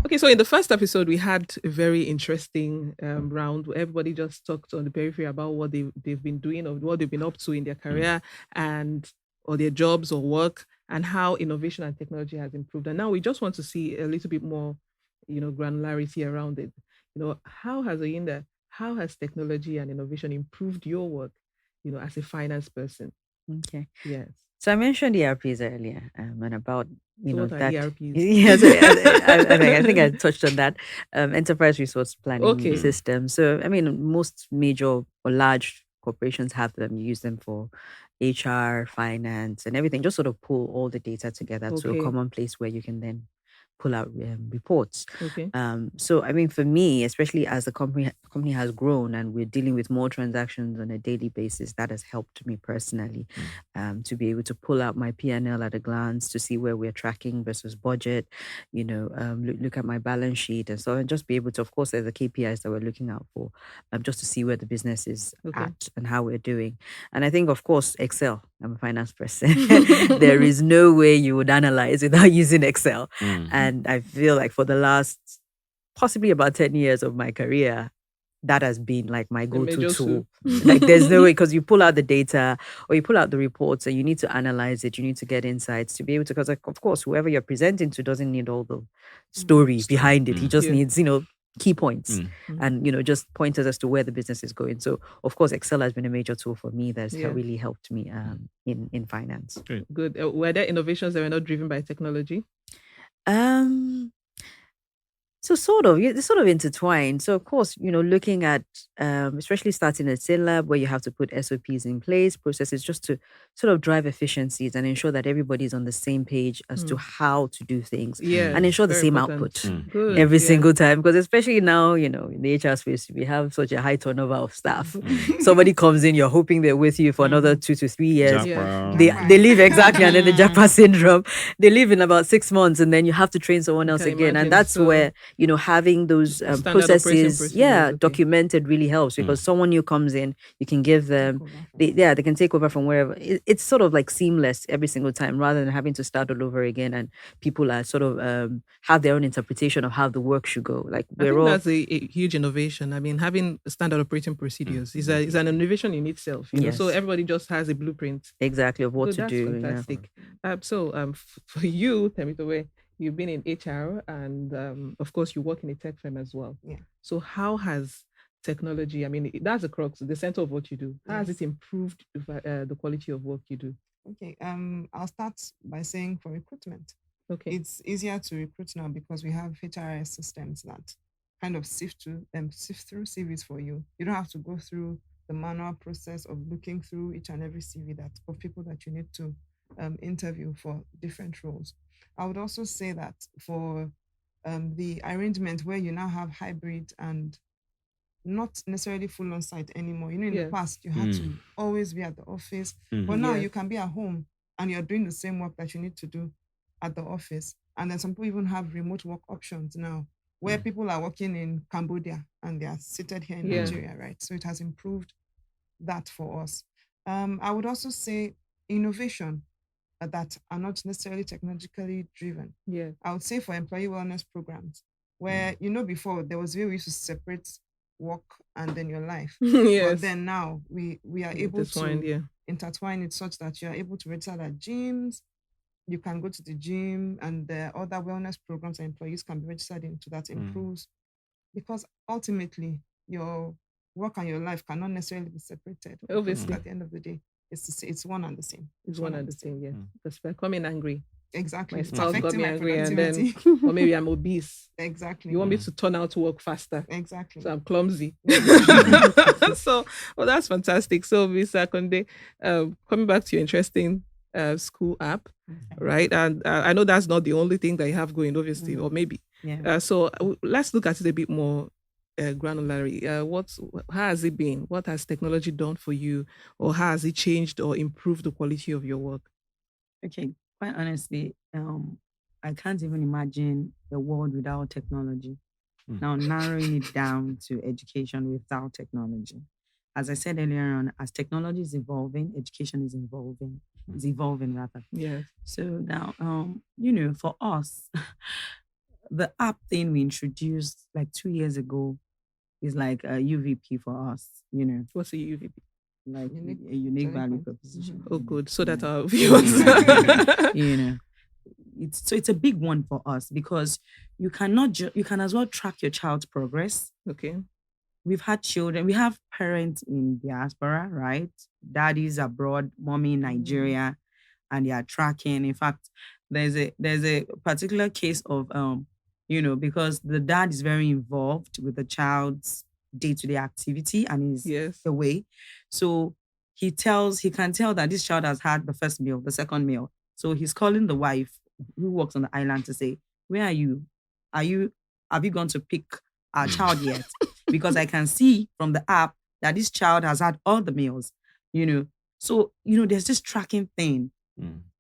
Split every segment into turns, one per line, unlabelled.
Okay, so in the first episode, we had a very interesting round where everybody just talked on the periphery about what they've been doing or what they've been up to in their career and or their jobs or work and how innovation and technology has improved. And now we just want to see a little bit more, granularity around it. How has technology and innovation improved your work, as a finance person?
Okay.
Yes.
So I mentioned ERPs earlier, and about
So what are
that.
ERPs?
Yeah, so I think I touched on that. Enterprise resource planning
Okay.
system. So I mean, most major or large corporations have them. You use them for HR, finance, and everything. Just sort of pull all the data together to a
Okay.
common place where you can then pull out reports.
Okay.
So I mean, for me, especially as the company has grown and we're dealing with more transactions on a daily basis, that has helped me personally to be able to pull out my P&L at a glance to see where we're tracking versus budget. Look at my balance sheet and so, and just be able to, of course, there's the KPIs that we're looking out for, just to see where the business is
Okay.
at and how we're doing. And I think, of course, Excel. I'm a finance person. There is no way you would analyze without using Excel. And I feel like for the last possibly about 10 years of my career, that has been like my go-to tool. Like there's no way, because you pull out the data or you pull out the reports and you need to analyze it. You need to get insights to be able to, because like, of course, whoever you're presenting to doesn't need all the story behind it. He just needs, key points and, just pointers as to where the business is going. So of course, Excel has been a major tool for me that's really helped me in finance.
Good. Were there innovations that were not driven by technology?
So they're sort of intertwined. So of course, looking at especially starting at Lab where you have to put SOPs in place, processes just to sort of drive efficiencies and ensure that everybody's on the same page as to how to do things and ensure the same output every single time. Because especially now, in the HR space, we have such a high turnover of staff. Somebody comes in, you're hoping they're with you for another 2 to 3 years. They leave exactly, and then the Japa syndrome. They leave in about 6 months, and then you have to train someone else again, and that's where having those processes, documented really helps because someone new comes in, you can give them, they can take over from wherever. It's sort of like seamless every single time rather than having to start all over again. And people are sort of have their own interpretation of how the work should go. Like
I think that's a huge innovation. I mean, having standard operating procedures is an innovation in itself. So everybody just has a blueprint
exactly of what to do.
Fantastic. For you, Temitowe, you've been in HR and of course you work in a tech firm as well.
Yeah.
So how has technology, I mean, that's the crux, the center of what you do. How has it improved the quality of work you do?
Okay. I'll start by saying for recruitment.
Okay.
It's easier to recruit now because we have HRIS systems that kind of sift through CVs for you. You don't have to go through the manual process of looking through each and every CV of people that you need to interview for different roles. I would also say that for the arrangement where you now have hybrid and not necessarily full on site anymore. In the past, you had to always be at the office, but now you can be at home and you're doing the same work that you need to do at the office. And then some people even have remote work options now where people are working in Cambodia and they are seated here in Nigeria, right? So it has improved that for us. I would also say innovation that are not necessarily technologically driven.
Yeah.
I would say for employee wellness programs, where, before there was a way we used to separate work and then your life. But then now we are able to intertwine it such that you are able to register at gyms. You can go to the gym and the other wellness programs that employees can be registered into that improves. Because ultimately, your work and your life cannot necessarily be separated.
Obviously.
At the end of the day, it's one and the same.
It's one and the same, yeah. Because if I come in angry,
exactly,
my spouse got me angry, and then, or maybe I'm obese.
Exactly.
You want me to turn out to work faster.
Exactly.
So I'm clumsy. So, well, that's fantastic. So, Mr. Akonde, coming back to your interesting school app, right? And I know that's not the only thing that you have going, obviously, or maybe.
Yeah.
So let's look at it a bit more granularly. How has it been? What has technology done for you, or how has it changed or improved the quality of your work?
Okay, quite honestly, I can't even imagine the world without technology. Now, narrowing it down to education without technology. As I said earlier on, as technology is evolving, education is evolving. It's evolving rather.
Yes.
So now, for us, the app thing we introduced like 2 years ago is like a UVP for us,
What's a UVP?
like
Unique
a unique
selling
value
point.
proposition.
Oh, good. So that
Yeah.
our viewers.
you know it's a big one for us because you can as well track your child's progress.
Okay.
We've had children, we have parents in diaspora, right? Daddies abroad, mommy in Nigeria, and they are tracking. In fact, there's a particular case of because the dad is very involved with the child's day-to-day activity and is
Yes.
away. So he can tell that this child has had the first meal, the second meal. So he's calling the wife who works on the island to say, where are you? Have you gone to pick our child yet? Because I can see from the app that this child has had all the meals. So, there's this tracking thing.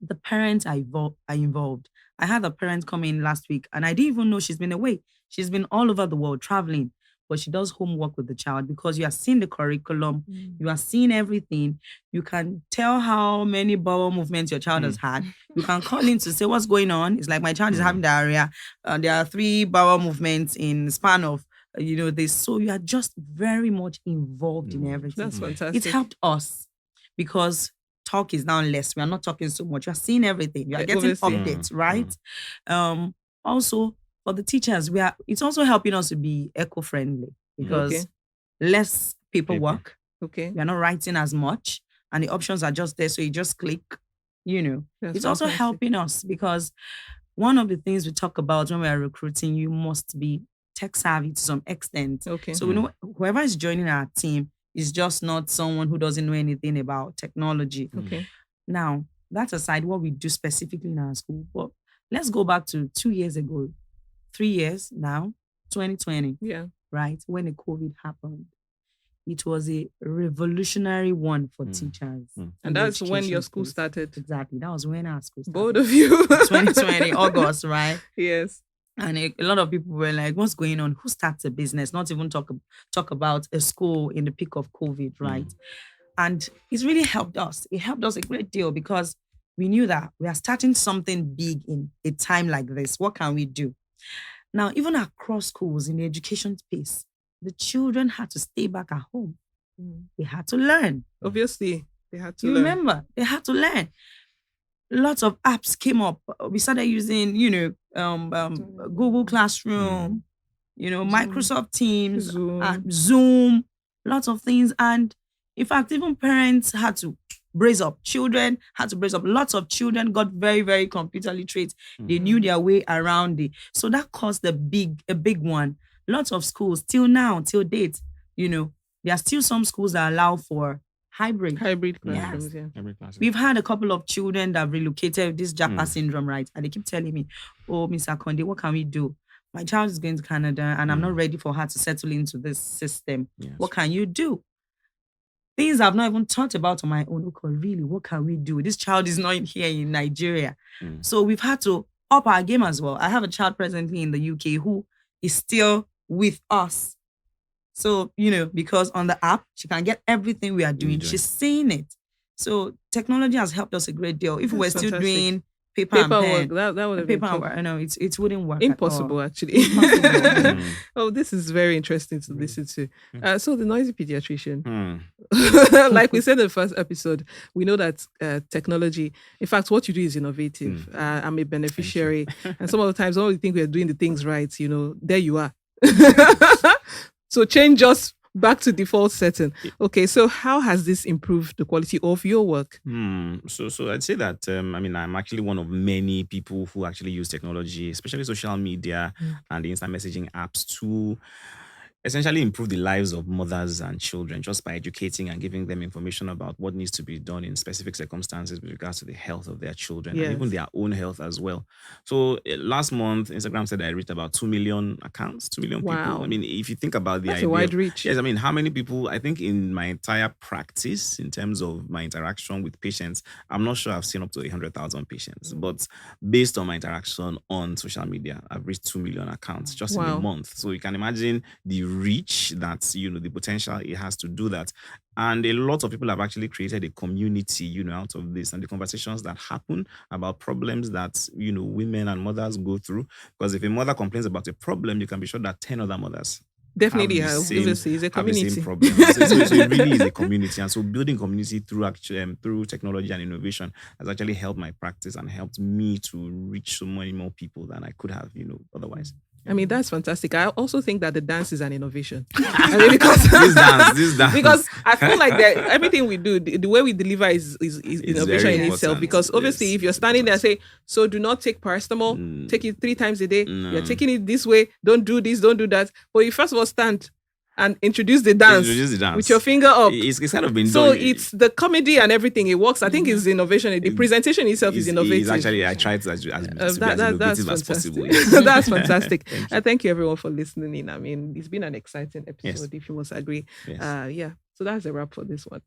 The parents are involved. I had a parent come in last week and I didn't even know she's been away. She's been all over the world traveling, but she does homework with the child because you are seeing the curriculum, you are seeing everything. You can tell how many bowel movements your child has had. You can call in to say what's going on. It's like my child is having diarrhea. There are 3 bowel movements in the span of this. So you are just very much involved in everything.
That's fantastic.
It helped us because talk is now less. We are not talking so much. You are seeing everything. You are getting
Obviously.
updates, right? Also, for the teachers, it's also helping us to be eco-friendly because
Okay.
less paperwork.
Okay.
We are not writing as much, and the options are just there. So you just click.
That's
It's also
fantastic.
helping us because one of the things we talk about when we are recruiting, you must be tech savvy to some extent.
Okay.
So we know whoever is joining our team is just not someone who doesn't know anything about technology.
Okay.
Now, that aside, what we do specifically in our school, but let's go back to 2 years ago, 3 years now, 2020,
Yeah.
right? When the COVID happened. It was a revolutionary one for teachers. in
And
the
that's when your
education
school
space.
started.
Exactly. That was when our school started.
Both of you.
2020, August, right?
Yes.
And a lot of people were like, what's going on? Who starts a business? Not even talk about a school in the peak of COVID, right? And it's really helped us. It helped us a great deal because we knew that we are starting something big in a time like this. What can we do? Now, even across schools in the education space, the children had to stay back at home. They had to learn.
Obviously, they had to
You
learn.
remember, they had to learn. Lots of apps came up. We started using, Google Classroom, Microsoft Teams, Zoom, lots of things. And in fact, even parents had to brace up. Children had to brace up. Lots of children got very, very computer literate. They knew their way around it. So that caused a big one. Lots of schools, till now, till date, there are still some schools that allow for hybrid
classrooms. Yeah.
Hybrid classes.
We've had a couple of children that have relocated with this Japa syndrome, right? And they keep telling me, oh, Mr. Konde, what can we do? My child is going to Canada and I'm not ready for her to settle into this system.
Yes.
What can you do? Things I've not even thought about on my own. Okay, really, what can we do? This child is not here in Nigeria. So we've had to up our game as well. I have a child presently in the UK who is still with us. So, because on the app, she can get everything we are doing. She's seeing it. So technology has helped us a great deal. If we were still doing paper and
Paperwork,
pen,
that would have
paper
been
and work, I know it wouldn't work.
impossible,
at all.
actually.
Impossible.
Oh, this is very interesting to listen to. So the noisy pediatrician, like we said in the first episode, we know that technology, in fact, what you do is innovative. I'm a beneficiary. And some of the times, when we think we're doing the things right, there you are. So change us back to default setting. Okay, so how has this improved the quality of your work?
So I'd say that I'm actually one of many people who actually use technology, especially social media and the instant messaging apps, to essentially improve the lives of mothers and children just by educating and giving them information about what needs to be done in specific circumstances with regards to the health of their children and even their own health as well. So last month, Instagram said I reached about 2 million accounts, 2 million
Wow.
people. I mean, if you think about the
That's
idea
a wide reach.
Yes, I mean, how many people, I think in my entire practice, in terms of my interaction with patients, I'm not sure I've seen up to 100,000 patients. But based on my interaction on social media, I've reached 2 million accounts just in a month. So you can imagine the reach, that the potential it has to do that. And a lot of people have actually created a community, out of this, and the conversations that happen about problems that women and mothers go through. Because if a mother complains about a problem, you can be sure that 10 other mothers
Definitely,
have the same,
obviously, it's a
have the same
community.
problem. So it really is a community, and so building community through technology and innovation has actually helped my practice and helped me to reach so many more people than I could have, otherwise.
I mean, that's fantastic. I also think that the dance is an innovation. I mean, because
this dance.
because I feel like that everything we do, the way we deliver is innovation
very
in itself.
important.
Because obviously,
Yes,
if you're
it's
standing there and say,
important.
so do not take paracetamol, take it 3 times a day.
No.
You're taking it this way. Don't do this, don't do that. But you first of all stand and introduce the dance, with your finger up.
It's kind of been
So
done.
it's the comedy and everything. It works. I think it's innovation. The presentation itself is innovative.
It's actually, I tried to as be as innovative as possible.
fantastic. That's fantastic.
Thank you.
Thank you everyone for listening in. I mean, it's been an exciting episode,
Yes.
if you must agree.
Yes.
Yeah. So that's a wrap for this one.